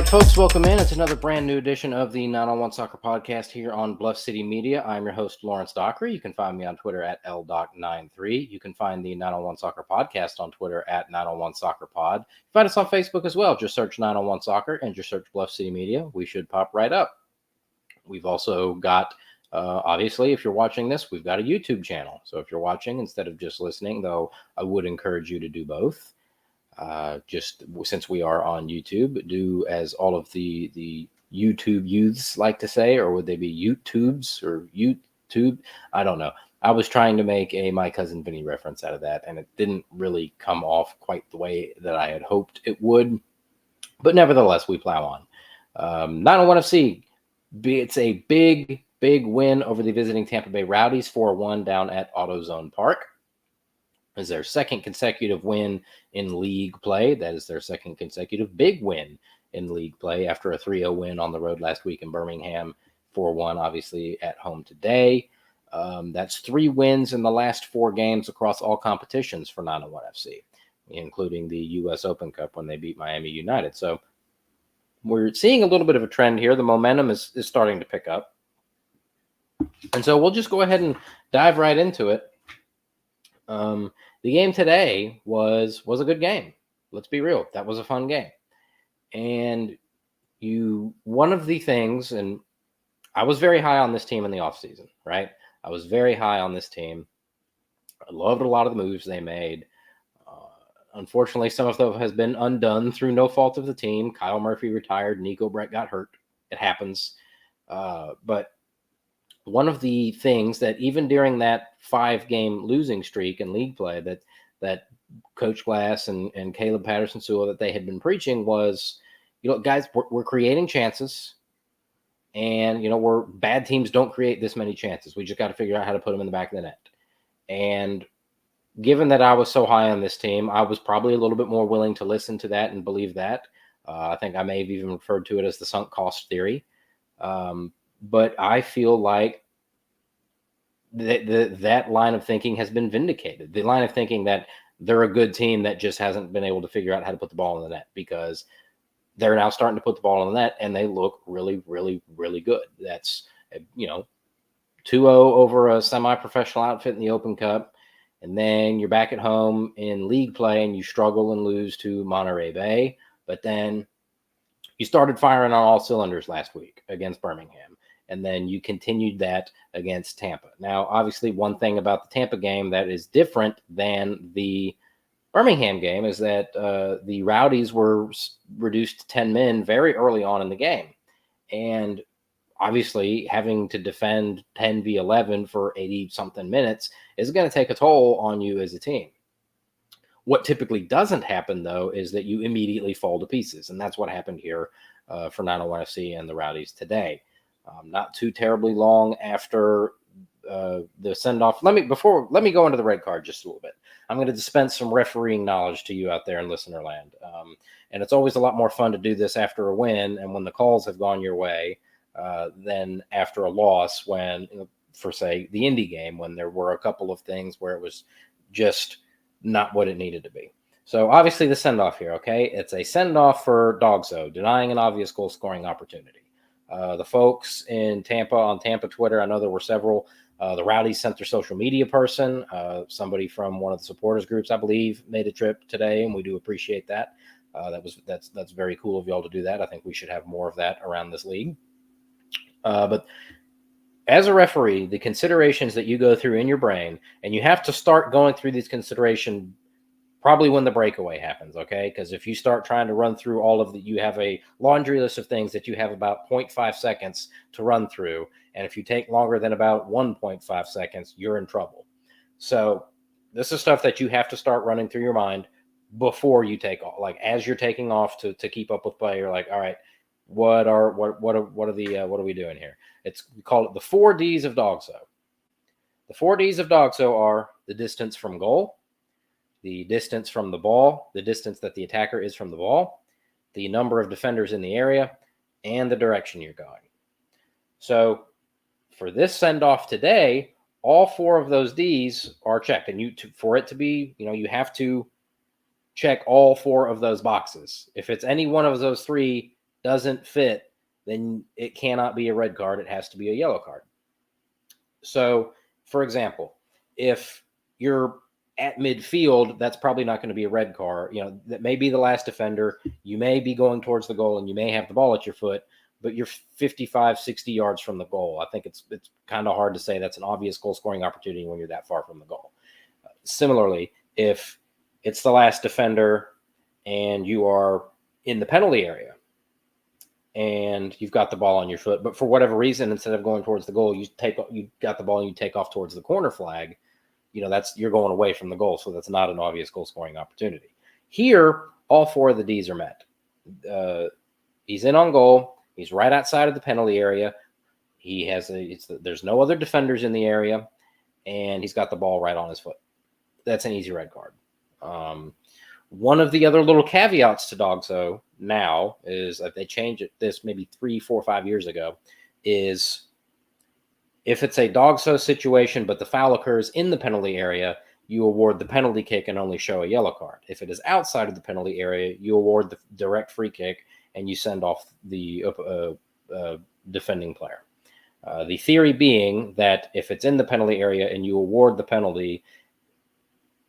folks, welcome in. It's another brand new edition of the 9-on-1 Soccer Podcast here on Bluff City Media. I'm your host, Lawrence Dockery. You can find me on Twitter at LDoc93. You can find the 9-on-1 Soccer Podcast on Twitter at 9-on-1 Soccer Pod. Find us on Facebook as well. Just search 9-on-1 Soccer and just search Bluff City Media. We should pop right up. We've also got, obviously, if you're watching this, we've got a YouTube channel. So if you're watching instead of just listening, though I would encourage you to do both. Just since we are on YouTube, do as all of the YouTube youths like to say, or would they be YouTubes or YouTube? I don't know. I was trying to make a My Cousin Vinny reference out of that, and it didn't really come off quite the way that I had hoped it would. But nevertheless, we plow on. 901 FC, it's a big win over the visiting Tampa Bay Rowdies, 4-1 down at AutoZone Park. Is their second consecutive win in league play. That is their second consecutive big win in league play after a 3-0 win on the road last week in Birmingham, 4-1 obviously at home today. That's 3 wins in the last 4 games across all competitions for 901 FC, including the U.S. Open Cup when they beat Miami United. So we're seeing a little bit of a trend here. The momentum is starting to pick up. And so we'll just go ahead and dive right into it. The game today was a good game. Let's be real. That was a fun game. And one of the things, and I was very high on this team in the offseason, right? I was very high on this team. I loved a lot of the moves they made. Unfortunately, some of them has been undone through no fault of the team. Kyle Murphy retired. Nico Brett got hurt. It happens. But one of the things that even during that 5-game losing streak in league play that Coach Glass and Caleb Patterson-Sewell that they had been preaching was, guys, we're creating chances, and we're bad teams don't create this many chances. We just got to figure out how to put them in the back of the net. And given that I was so high on this team, I was probably a little bit more willing to listen to that and believe that. I think I may have even referred to it as the sunk cost theory. But I feel like that line of thinking has been vindicated. The line of thinking that they're a good team that just hasn't been able to figure out how to put the ball in the net, because they're now starting to put the ball in the net and they look really, really, really good. That's, 2-0 over a semi-professional outfit in the Open Cup. And then you're back at home in league play and you struggle and lose to Monterey Bay. But then you started firing on all cylinders last week against Birmingham. And then you continued that against Tampa. Now, obviously, one thing about the Tampa game that is different than the Birmingham game is that the Rowdies were reduced to 10 men very early on in the game. And obviously, having to defend 10v11 for 80-something minutes is going to take a toll on you as a team. What typically doesn't happen, though, is that you immediately fall to pieces. And that's what happened here for 901 FC and the Rowdies today. Not too terribly long after the send-off. Let me go into the red card just a little bit. I'm going to dispense some refereeing knowledge to you out there in listener land. And it's always a lot more fun to do this after a win and when the calls have gone your way than after a loss when, for, say, the Indy game, when there were a couple of things where it was just not what it needed to be. So obviously the send-off here, okay? It's a send-off for Dogso, denying an obvious goal-scoring opportunity. The folks in Tampa on Tampa Twitter, I know there were several. The Rowdies sent their social media person. Somebody from one of the supporters groups, I believe, made a trip today, and we do appreciate that. That's very cool of y'all to do that. I think we should have more of that around this league. But as a referee, the considerations that you go through in your brain, and you have to start going through these considerations probably when the breakaway happens, okay? Because if you start trying to run through all of the, you have a laundry list of things that you have about 0.5 seconds to run through. And if you take longer than about 1.5 seconds, you're in trouble. So this is stuff that you have to start running through your mind before you take off. Like as you're taking off to keep up with play, you're like, all right, what are we doing here? We call it the 4 Ds of Dogso. The 4 Ds of Dogso are the distance from goal, the distance from the ball, the distance that the attacker is from the ball, the number of defenders in the area, and the direction you're going. So for this send-off today, all 4 of those Ds are checked. And for it to be, you have to check all 4 of those boxes. If it's any one of those 3 doesn't fit, then it cannot be a red card. It has to be a yellow card. So, for example, if you're at midfield, that's probably not going to be a red card. That may be the last defender. You may be going towards the goal and you may have the ball at your foot, but you're 55, 60 yards from the goal. I think it's kind of hard to say that's an obvious goal scoring opportunity when you're that far from the goal. Similarly, if it's the last defender and you are in the penalty area and you've got the ball on your foot, but for whatever reason, instead of going towards the goal, you got the ball and you take off towards the corner flag, you're going away from the goal. So that's not an obvious goal scoring opportunity. Here, all four of the D's are met. He's in on goal. He's right outside of the penalty area. There's no other defenders in the area, and he's got the ball right on his foot. That's an easy red card. One of the other little caveats to DOGSO now is that they changed this maybe 3, 4, 5 years ago, is if it's a DOGSO situation, but the foul occurs in the penalty area, you award the penalty kick and only show a yellow card. If it is outside of the penalty area, you award the direct free kick and you send off the defending player. The theory being that if it's in the penalty area and you award the penalty,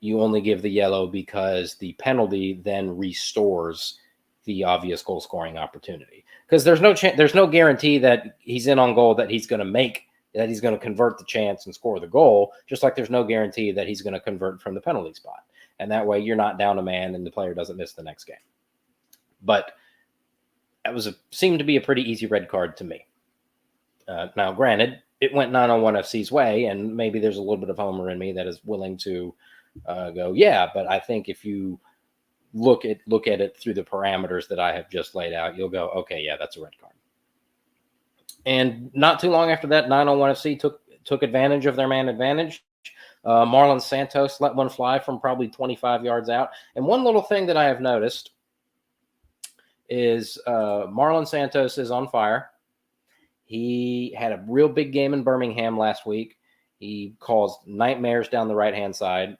you only give the yellow because the penalty then restores the obvious goal scoring opportunity. Because there's no guarantee that he's in on goal that he's going to convert the chance and score the goal, just like there's no guarantee that he's going to convert from the penalty spot. And that way you're not down a man and the player doesn't miss the next game. But that seemed to be a pretty easy red card to me. Now, granted, it went 901 FC's way, and maybe there's a little bit of homer in me that is willing to go, yeah, but I think if you look at it through the parameters that I have just laid out, you'll go, okay, yeah, that's a red card. And not too long after that, 901 FC took advantage of their man advantage. Marlon Santos let one fly from probably 25 yards out. And one little thing that I have noticed is Marlon Santos is on fire. He had a real big game in Birmingham last week. He caused nightmares down the right-hand side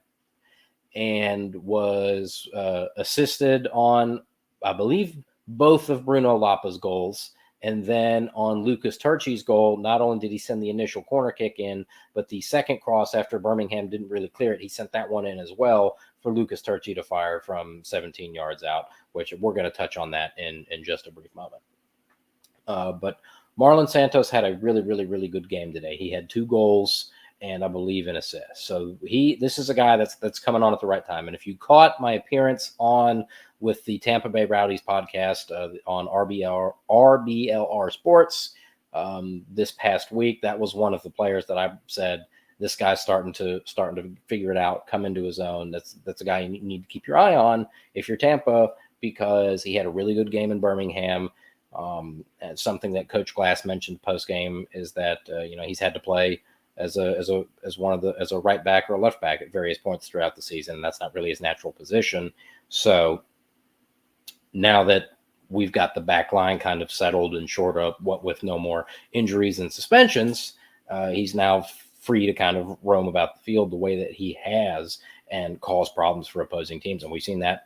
and was assisted on, I believe, both of Bruno Lapa's goals. And then on Lucas Turchi's goal, not only did he send the initial corner kick in, but the second cross after Birmingham didn't really clear it, he sent that one in as well for Lucas Turchi to fire from 17 yards out, which we're going to touch on that in just a brief moment. But Marlon Santos had a really, really, really good game today. He had 2 goals and I believe an assist. So this is a guy that's coming on at the right time. And if you caught my appearance on with the Tampa Bay Rowdies podcast on RBLR Sports this past week, that was one of the players that I said, this guy's starting to figure it out, come into his own. That's a guy you need to keep your eye on if you're Tampa, because he had a really good game in Birmingham. And something that Coach Glass mentioned post game is that he's had to play as a right back or a left back at various points throughout the season. And that's not really his natural position. So now that we've got the back line kind of settled and shored up, what with no more injuries and suspensions, he's now free to kind of roam about the field the way that he has and cause problems for opposing teams. And we've seen that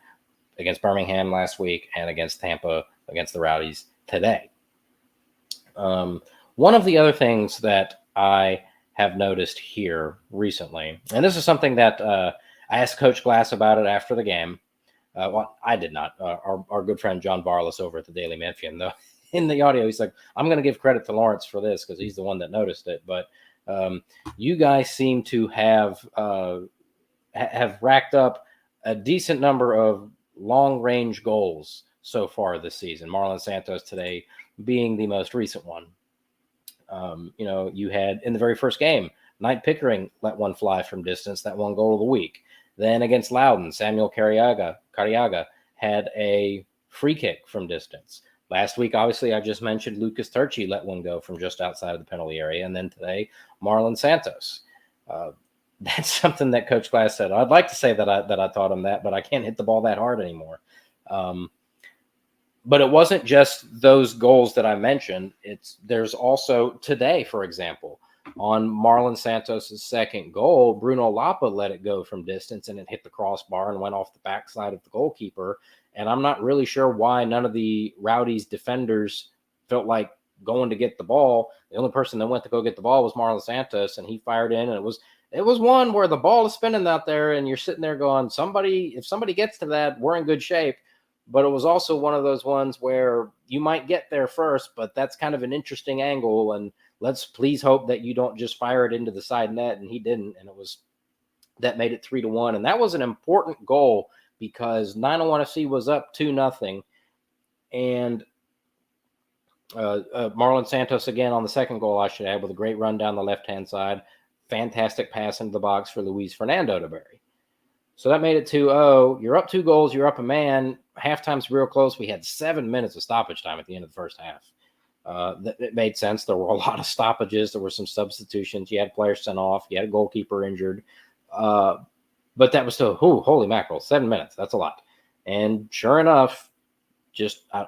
against Birmingham last week and against Tampa, against the Rowdies today. One of the other things that I have noticed here recently, and this is something that I asked Coach Glass about it after the game. Well, I did not. Our good friend John Barlas over at the Daily Memphian, though, in the audio, he's like, I'm going to give credit to Lawrence for this because he's the one that noticed it. But you guys seem to have racked up a decent number of long-range goals so far this season. Marlon Santos today being the most recent one. You had in the very first game, Knight Pickering let one fly from distance, that one goal of the week. Then against Loudon, Samuel Cariaga had a free kick from distance. Last week, obviously, I just mentioned Lucas Turchi let one go from just outside of the penalty area. And then today, Marlon Santos. That's something that Coach Glass said. I'd like to say that I taught him that, but I can't hit the ball that hard anymore. But it wasn't just those goals that I mentioned. There's also today, for example, On Marlon Santos' second goal, Bruno Lapa let it go from distance and it hit the crossbar and went off the backside of the goalkeeper. And I'm not really sure why none of the Rowdies defenders felt like going to get the ball. The only person that went to go get the ball was Marlon Santos, and he fired in, and it was one where the ball is spinning out there, and you're sitting there going, if somebody gets to that, we're in good shape. But it was also one of those ones where you might get there first, but that's kind of an interesting angle, and let's please hope that you don't just fire it into the side net, and he didn't, and that made it 3-1, and that was an important goal because 901 FC was up 2-0, and Marlon Santos again on the second goal, I should add, with a great run down the left-hand side. Fantastic pass into the box for Luis Fernando to bury. So that made it 2-0. You're up 2 goals. You're up a man. Halftime's real close. We had 7 minutes of stoppage time at the end of the first half. It made sense. There were a lot of stoppages. There were some substitutions. You had players sent off. You had a goalkeeper injured. But that was still, holy mackerel, 7 minutes. That's a lot. And sure enough,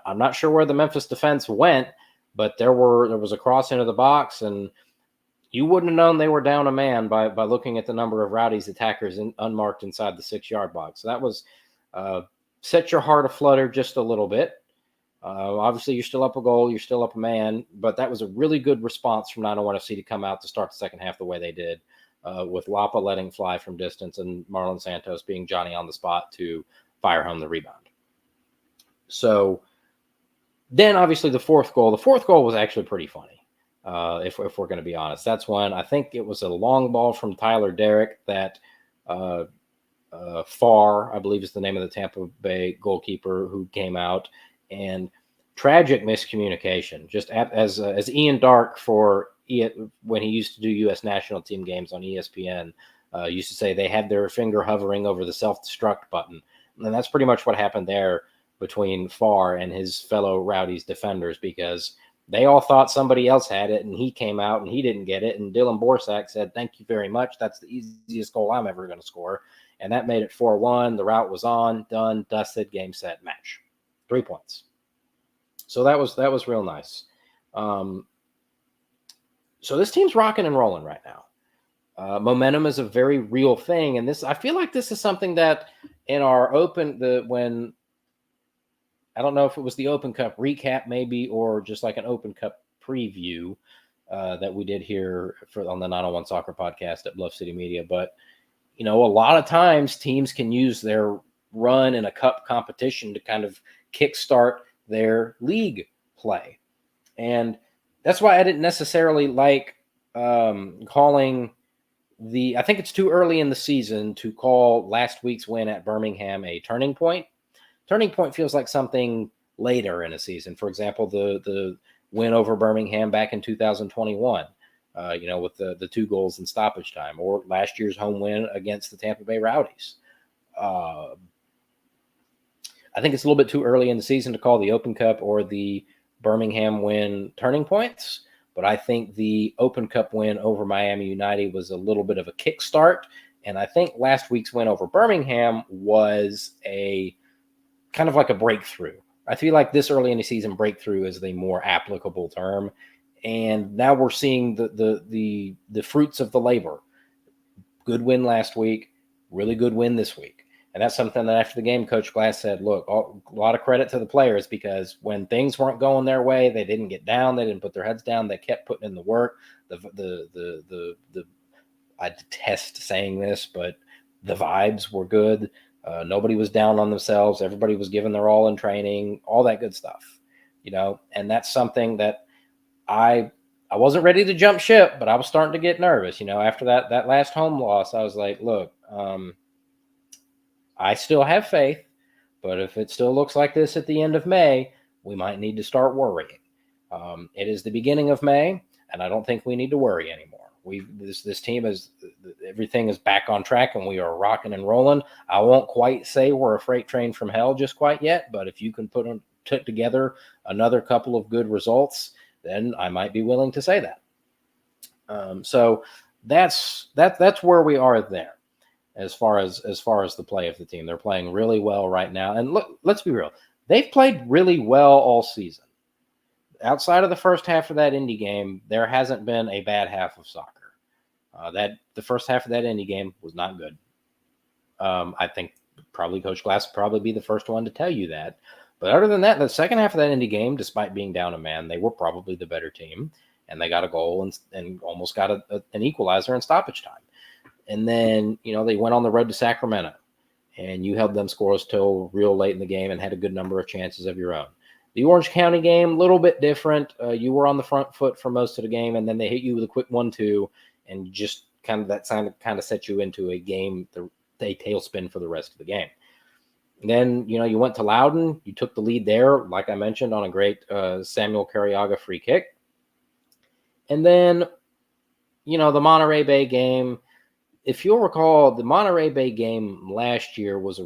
I'm not sure where the Memphis defense went, but there was a cross into the box, and you wouldn't have known they were down a man by looking at the number of Rowdies attackers unmarked inside the 6-yard box. So that was set your heart aflutter just a little bit. Obviously, you're still up a goal, you're still up a man, but that was a really good response from 901 FC to come out to start the second half the way they did, with Lapa letting fly from distance and Marlon Santos being Johnny on the spot to fire home the rebound. So then obviously the fourth goal was actually pretty funny. If we're going to be honest, that's when I think it was a long ball from Tyler Derrick that Farr, I believe is the name of the Tampa Bay goalkeeper, who came out, and tragic miscommunication. Just as Ian Dark when he used to do U.S. national team games on ESPN, used to say they had their finger hovering over the self-destruct button. And that's pretty much what happened there between Farr and his fellow Rowdies defenders, because they all thought somebody else had it, and he came out and he didn't get it. And Dylan Borsak said, "Thank you very much. That's the easiest goal I'm ever going to score." And that made it 4-1. The route was on, done, dusted, game, set, match. 3 points. So that was real nice. So this team's rocking and rolling right now. Momentum is a very real thing. And I feel like this is something that in our when I don't know if it was the Open Cup recap maybe, or just like an Open Cup preview that we did here on the 901 Soccer Podcast at Bluff City Media. But, a lot of times teams can use their run in a cup competition to kind of kickstart their league play. And that's why I didn't necessarily like calling I think it's too early in the season to call last week's win at Birmingham a turning point. Turning point feels like something later in a season. For example, the win over Birmingham back in 2021, with the 2 goals in stoppage time, or last year's home win against the Tampa Bay Rowdies. I think it's a little bit too early in the season to call the Open Cup or the Birmingham win turning points, but I think the Open Cup win over Miami United was a little bit of a kickstart, and I think last week's win over Birmingham was a kind of like a breakthrough. I feel like this early in the season, breakthrough is the more applicable term. And now we're seeing the fruits of the labor. Good win last week, really good win this week. And that's something that after the game, Coach Glass said, look, a lot of credit to the players, because when things weren't going their way, they didn't get down. They didn't put their heads down. They kept putting in the work. I detest saying this, but the vibes were good. Nobody was down on themselves. Everybody was giving their all in training, all that good stuff, and that's something that I wasn't ready to jump ship, but I was starting to get nervous, after that last home loss. I was like, look, I still have faith, but if it still looks like this at the end of May, we might need to start worrying. It is the beginning of May, and I don't think we need to worry anymore. This team everything is back on track, and we are rocking and rolling. I won't quite say we're a freight train from hell just quite yet, but if you can put together another couple of good results, then I might be willing to say that. So that's where we are there as far as the play of the team. They're playing really well right now, and look, let's be real. They've played really well all season. outside of the first half of that Indy game, there hasn't been a bad half of soccer. That the first half of that Indy game was not good. I think probably Coach Glass would probably be the first one to tell you that. But other than that, the second half of that Indy game, despite being down a man, they were probably the better team, and they got a goal and almost got an equalizer in stoppage time. And then, they went on the road to Sacramento, and you held them scoreless till real late in the game and had a good number of chances of your own. The Orange County game, a little bit different. You were on the front foot for most of the game, and then they hit you with a quick 1-2, and just kind of set you into a game, a tailspin for the rest of the game. And then, you went to Loudoun. You took the lead there, like I mentioned, on a great Samuel Carriaga free kick. And then, the Monterey Bay game, if you'll recall, the Monterey Bay game last year was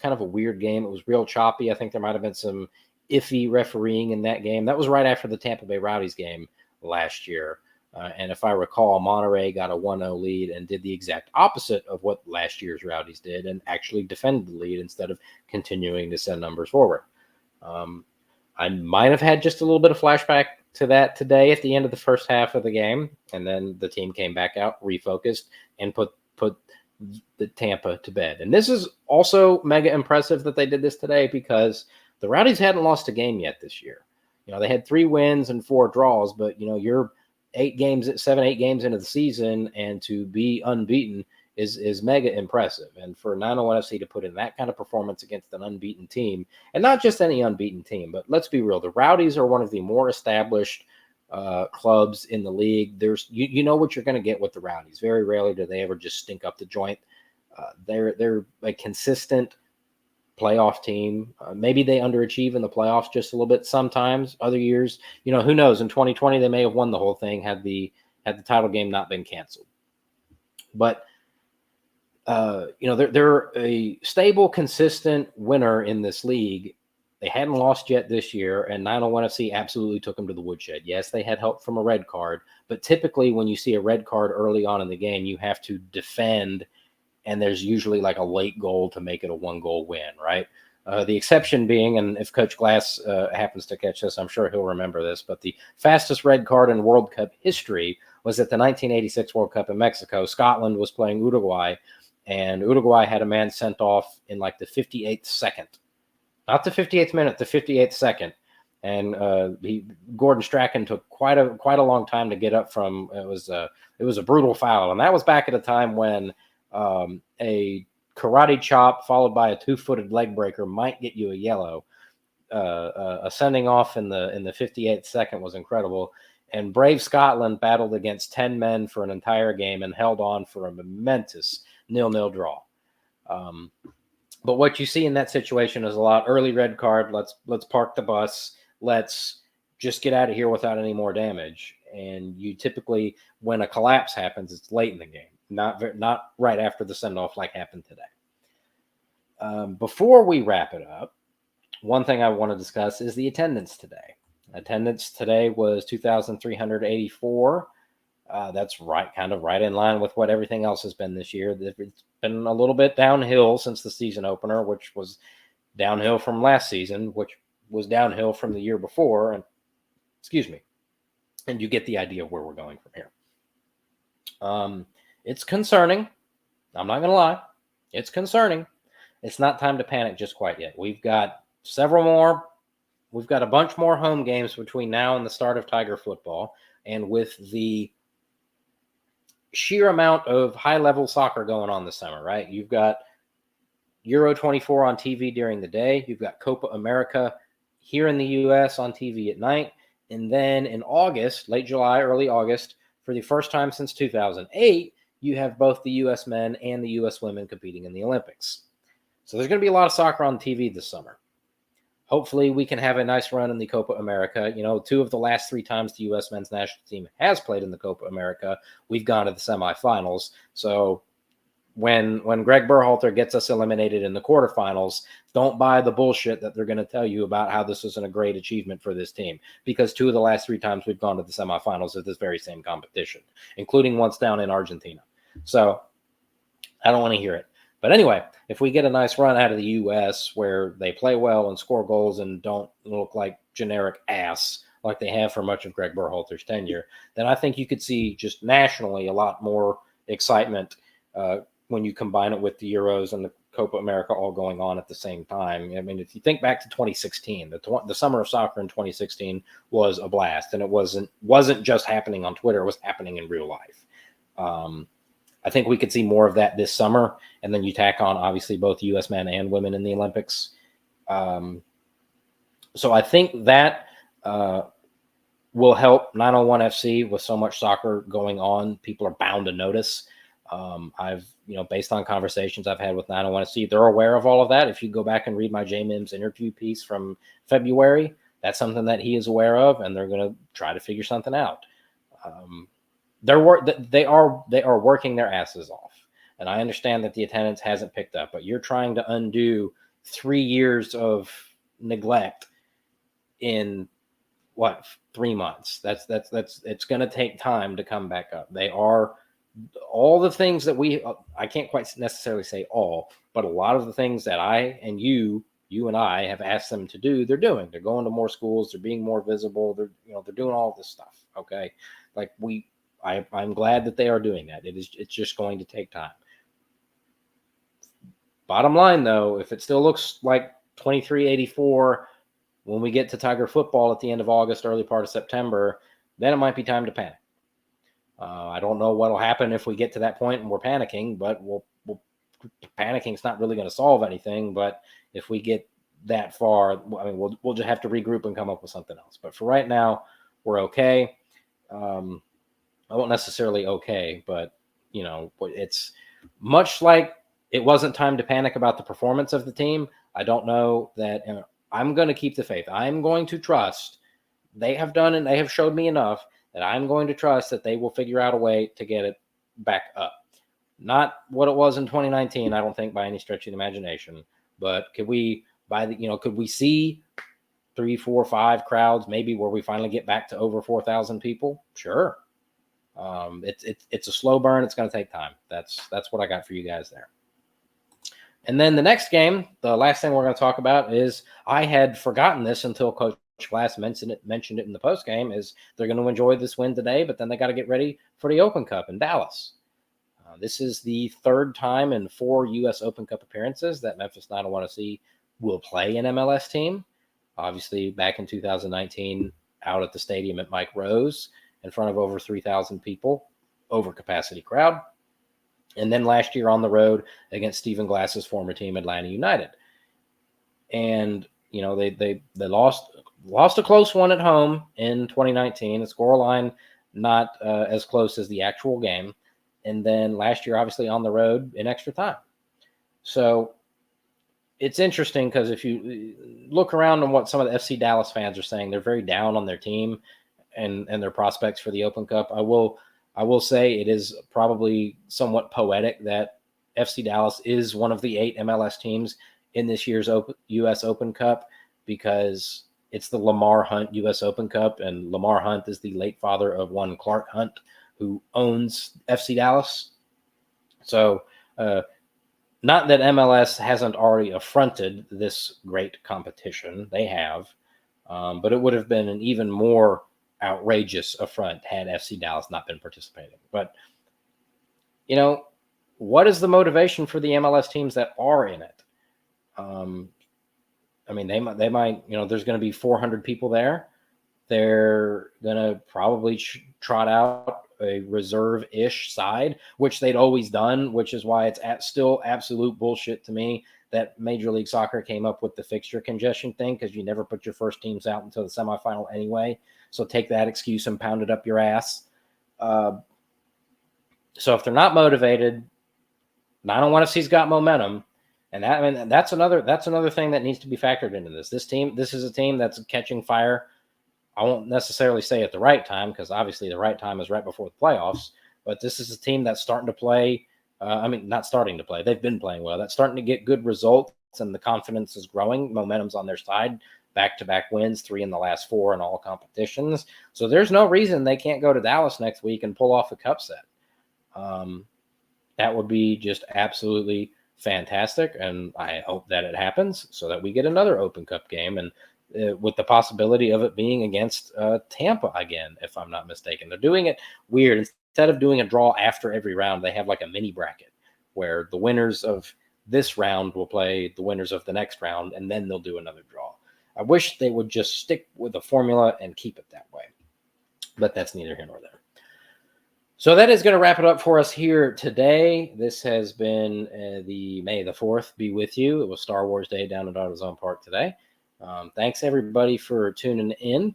kind of a weird game. It was real choppy. I think there might have been some iffy refereeing in that game. That was right after the Tampa Bay Rowdies game last year. And if I recall, Monterey got a 1-0 lead and did the exact opposite of what last year's Rowdies did and actually defended the lead instead of continuing to send numbers forward. I might have had just a little bit of flashback to that today at the end of the first half of the game. And then the team came back out, refocused, and put the Tampa to bed. And this is also mega impressive that they did this today because the Rowdies hadn't lost a game yet this year. They had 3 wins and 4 draws, but you're 8 games into the season, and to be unbeaten is mega impressive. And for 901 FC to put in that kind of performance against an unbeaten team, and not just any unbeaten team, but let's be real, the Rowdies are one of the more established clubs in the league. There's you know what you're going to get with the Rowdies. Very rarely do they ever just stink up the joint. They're a consistent playoff team. Maybe they underachieve in the playoffs just a little bit sometimes. Other years, who knows? In 2020, they may have won the whole thing had the title game not been canceled. But they're a stable, consistent winner in this league. They hadn't lost yet this year, and 901 FC absolutely took them to the woodshed. Yes, they had help from a red card, but typically when you see a red card early on in the game, you have to defend, and there's usually like a late goal to make it a 1-goal win, right? The exception being, and if Coach Glass happens to catch this, I'm sure he'll remember this, but the fastest red card in World Cup history was at the 1986 World Cup in Mexico. Scotland was playing Uruguay, and Uruguay had a man sent off in like the 58th second. Not the 58th minute, the 58th second. And Gordon Strachan took quite a long time to get up from. It was a brutal foul, and that was back at a time when a karate chop followed by a 2-footed leg breaker might get you a yellow. A sending off in the 58th second was incredible. And brave Scotland battled against 10 men for an entire game and held on for a momentous 0-0 draw. But what you see in that situation is a lot early red card. Let's park the bus. Let's just get out of here without any more damage. And you typically, when a collapse happens, it's late in the game, not right after the send-off like happened today. Before we wrap it up, one thing I want to discuss is the attendance today. Attendance today was 2,384. That's kind of right in line with what everything else has been this year. It's been a little bit downhill since the season opener, which was downhill from last season, which was downhill from the year before. And and you get the idea of where we're going from here. It's concerning. I'm not going to lie. It's concerning. It's not time to panic just quite yet. We've got several more. We've got a bunch more home games between now and the start of Tiger football. And with the sheer amount of high-level soccer going on this summer, right? You've got Euro 24 on TV during the day. You've got Copa America here in the U.S. on TV at night. And then in August, late July, early August, for the first time since 2008, you have both the U.S. men and the U.S. women competing in the Olympics. So there's going to be a lot of soccer on TV this summer. Hopefully we can have a nice run in the Copa America. 2 of the last 3 times the U.S. men's national team has played in the Copa America, we've gone to the semifinals. So when Greg Berhalter gets us eliminated in the quarterfinals, don't buy the bullshit that they're going to tell you about how this isn't a great achievement for this team, because 2 of the last 3 times we've gone to the semifinals of this very same competition, including once down in Argentina. So I don't want to hear it. But anyway, if we get a nice run out of the U.S. where they play well and score goals and don't look like generic ass like they have for much of Greg Berhalter's tenure, then I think you could see just nationally a lot more excitement when you combine it with the Euros and the Copa America all going on at the same time. I mean, if you think back to 2016, the summer of soccer in 2016 was a blast, and it wasn't just happening on Twitter; it was happening in real life. I think we could see more of that this summer, and then you tack on obviously both U.S. men and women in the Olympics. So I think that will help 901 FC with so much soccer going on. People are bound to notice. I've, based on conversations I've had with 901 FC, they're aware of all of that. If you go back and read my J Mims interview piece from February, that's something that he is aware of, and they're going to try to figure something out. They are working their asses off, and I understand that the attendance hasn't picked up, but you're trying to undo 3 years of neglect in 3 months. That's it's going to take time to come back up. They are all the things that I can't quite necessarily say all, but a lot of the things that I and you and I have asked them to do, they're doing. They're going to more schools, they're being more visible, they're doing all this stuff. Okay. Like I'm glad that they are doing that. It's just going to take time. Bottom line though, if it still looks like 2384 when we get to Tiger football at the end of August, early part of September, then it might be time to panic. I don't know what will happen if we get to that point and we're panicking, but panicking is not really going to solve anything. But if we get that far, I mean, we'll just have to regroup and come up with something else. But for right now, we're okay. I won't necessarily okay, but it's much like it wasn't time to panic about the performance of the team. I don't know that I'm going to keep the faith. I'm going to trust. They have done and they have showed me enough that I'm going to trust that they will figure out a way to get it back up. Not what it was in 2019, I don't think by any stretch of the imagination, but could we see 3, 4, 5 crowds maybe where we finally get back to over 4,000 people? Sure. It's a slow burn. It's going to take time. That's what I got for you guys there. And then the next game, the last thing we're going to talk about is, I had forgotten this until Coach Glass mentioned it in the post game, is they're going to enjoy this win today, but then they got to get ready for the Open Cup in Dallas. This is the third time in 4 U.S. Open Cup appearances that Memphis 901 FC will play an MLS team. Obviously, back in 2019, out at the stadium at Mike Rose in front of over 3,000 people, overcapacity crowd. And then last year on the road against Stephen Glass's former team, Atlanta United. And, they lost a close one at home in 2019. The scoreline not as close as the actual game. And then last year, obviously, on the road in extra time. So it's interesting because if you look around on what some of the FC Dallas fans are saying, they're very down on their team and their prospects for the Open Cup. I will say it is probably somewhat poetic that FC Dallas is one of the 8 MLS teams in this year's U.S. Open Cup, because it's the Lamar Hunt U.S. Open Cup, and Lamar Hunt is the late father of one Clark Hunt, who owns FC Dallas. So not that MLS hasn't already affronted this great competition. They have. But it would have been an even more outrageous affront had FC Dallas not been participating. But, what is the motivation for the MLS teams that are in it? They might, there's going to be 400 people there. They're going to probably trot out a reserve-ish side, which they'd always done, which is why it's still absolute bullshit to me that Major League Soccer came up with the fixture congestion thing, because you never put your first teams out until the semifinal anyway. So take that excuse and pound it up your ass. So if they're not motivated, 901 FC's got momentum. And that's another thing that needs to be factored into this. This is a team that's catching fire. I won't necessarily say at the right time, because obviously the right time is right before the playoffs. But this is a team that's starting to play. Not starting to play. They've been playing well. That's starting to get good results, and the confidence is growing. Momentum's on their side. Back-to-back wins, 3 in the last 4 in all competitions. So there's no reason they can't go to Dallas next week and pull off a cup set. That would be just absolutely fantastic, and I hope that it happens so that we get another Open Cup game. And with the possibility of it being against Tampa again, if I'm not mistaken. They're doing it weird. Instead of doing a draw after every round, they have like a mini bracket where the winners of this round will play the winners of the next round, and then they'll do another draw. I wish they would just stick with the formula and keep it that way, but that's neither here nor there. So that is going to wrap it up for us here today. This has been the May the 4th be with you. It was Star Wars Day down at AutoZone Park today. Thanks, everybody, for tuning in.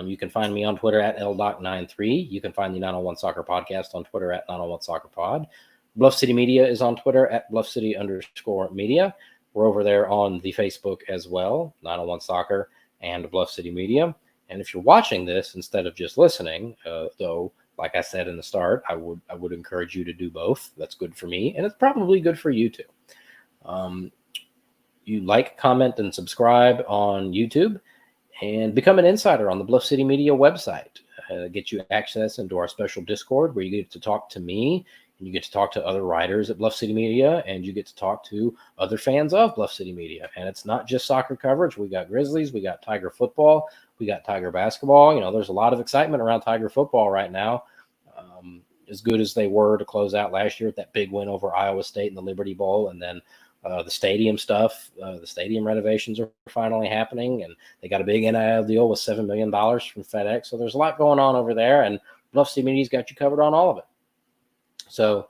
You can find me on Twitter at LDoc93. You can find the 901 Soccer Podcast on Twitter at 901 Soccer Pod. Bluff City Media is on Twitter at BluffCity_media. We're over there on the Facebook as well, 901 Soccer and Bluff City Media. And if you're watching this instead of just listening, though, like I said in the start, I would encourage you to do both. That's good for me, and it's probably good for you too. You like, comment, and subscribe on YouTube, and become an insider on the Bluff City Media website. Get you access into our special Discord where you get to talk to me, and you get to talk to other writers at Bluff City Media, and you get to talk to other fans of Bluff City Media. And it's not just soccer coverage. We got Grizzlies, we got Tiger football, we got Tiger basketball. You know, there's a lot of excitement around Tiger football right now. As good as they were to close out last year with that big win over Iowa State in the Liberty Bowl, and then the stadium stuff, the stadium renovations are finally happening, and they got a big NIL deal with $7 million from FedEx. So there's a lot going on over there, and Bluff City Media's got you covered on all of it. So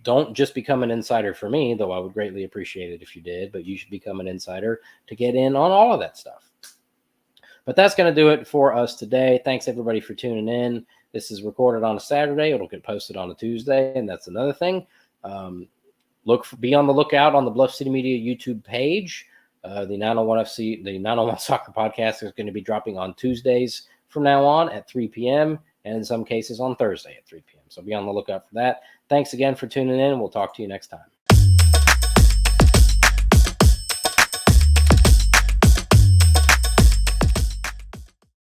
don't just become an insider for me, though I would greatly appreciate it if you did, but you should become an insider to get in on all of that stuff. But that's going to do it for us today. Thanks, everybody, for tuning in. This is recorded on a Saturday. It'll get posted on a Tuesday, and that's another thing. Be on the lookout on the Bluff City Media YouTube page. The 901 Soccer Podcast is going to be dropping on Tuesdays from now on at 3 p.m. and in some cases on Thursday at 3 p.m. So be on the lookout for that. Thanks again for tuning in. We'll talk to you next time.